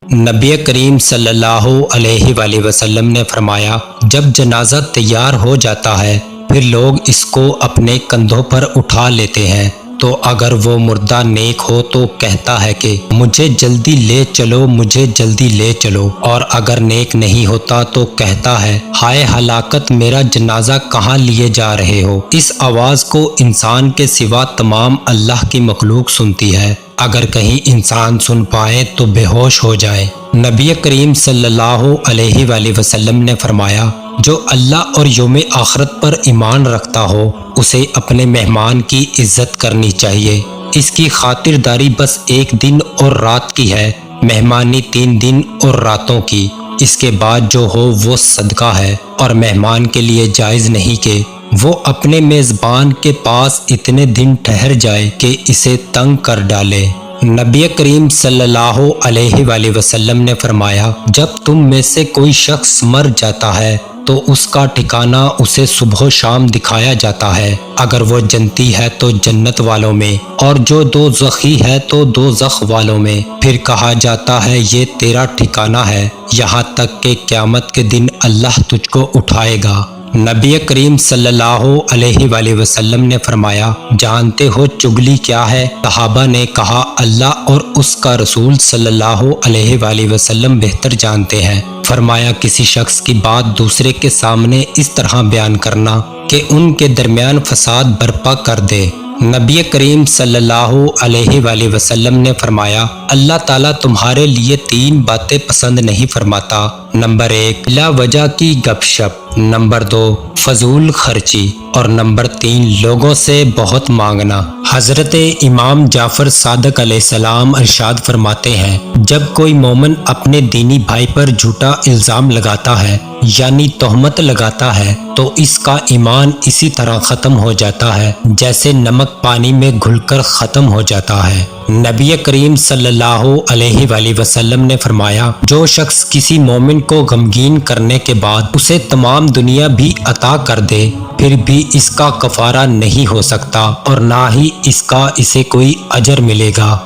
نبی کریم صلی اللہ علیہ وآلہ وسلم نے فرمایا، جب جنازہ تیار ہو جاتا ہے پھر لوگ اس کو اپنے کندھوں پر اٹھا لیتے ہیں، تو اگر وہ مردہ نیک ہو تو کہتا ہے کہ مجھے جلدی لے چلو، مجھے جلدی لے چلو، اور اگر نیک نہیں ہوتا تو کہتا ہے ہائے ہلاکت، میرا جنازہ کہاں لیے جا رہے ہو۔ اس آواز کو انسان کے سوا تمام اللہ کی مخلوق سنتی ہے، اگر کہیں انسان سن پائے تو بے ہوش ہو جائے۔ نبی کریم صلی اللہ علیہ وآلہ وسلم نے فرمایا، جو اللہ اور یوم آخرت پر ایمان رکھتا ہو اسے اپنے مہمان کی عزت کرنی چاہیے۔ اس کی خاطرداری بس ایک دن اور رات کی ہے، مہمانی 3 دن اور راتوں کی، اس کے بعد جو ہو وہ صدقہ ہے، اور مہمان کے لیے جائز نہیں کہ وہ اپنے میزبان کے پاس اتنے دن ٹھہر جائے کہ اسے تنگ کر ڈالے۔ نبی کریم صلی اللہ علیہ وآلہ وسلم نے فرمایا، جب تم میں سے کوئی شخص مر جاتا ہے تو اس کا ٹھکانہ اسے صبح و شام دکھایا جاتا ہے، اگر وہ جنتی ہے تو جنت والوں میں، اور جو دوزخی ہے تو دوزخ والوں میں، پھر کہا جاتا ہے یہ تیرا ٹھکانہ ہے، یہاں تک کہ قیامت کے دن اللہ تجھ کو اٹھائے گا۔ نبی کریم صلی اللہ علیہ وآلہ وسلم نے فرمایا، جانتے ہو چگلی کیا ہے؟ صحابہ نے کہا، اللہ اور اس کا رسول صلی اللہ علیہ وآلہ وسلم بہتر جانتے ہیں۔ فرمایا، کسی شخص کی بات دوسرے کے سامنے اس طرح بیان کرنا کہ ان کے درمیان فساد برپا کر دے۔ نبی کریم صلی اللہ علیہ وآلہ وسلم نے فرمایا، اللہ تعالیٰ تمہارے لیے 3 باتیں پسند نہیں فرماتا۔ نمبر 1، بلا وجہ کی گپ شپ، نمبر 2، فضول خرچی، اور نمبر 3، لوگوں سے بہت مانگنا۔ حضرت امام جعفر صادق علیہ السلام ارشاد فرماتے ہیں، جب کوئی مومن اپنے دینی بھائی پر جھوٹا الزام لگاتا ہے یعنی تہمت لگاتا ہے تو اس کا ایمان اسی طرح ختم ہو جاتا ہے جیسے نمک پانی میں گھل کر ختم ہو جاتا ہے۔ نبی کریم صلی اللہ علیہ وآلہ وسلم نے فرمایا، جو شخص کسی مومن کو غمگین کرنے کے بعد اسے تمام دنیا بھی عطا کر دے پھر بھی اس کا کفارہ نہیں ہو سکتا اور نہ ہی اس کا اسے کوئی اجر ملے گا۔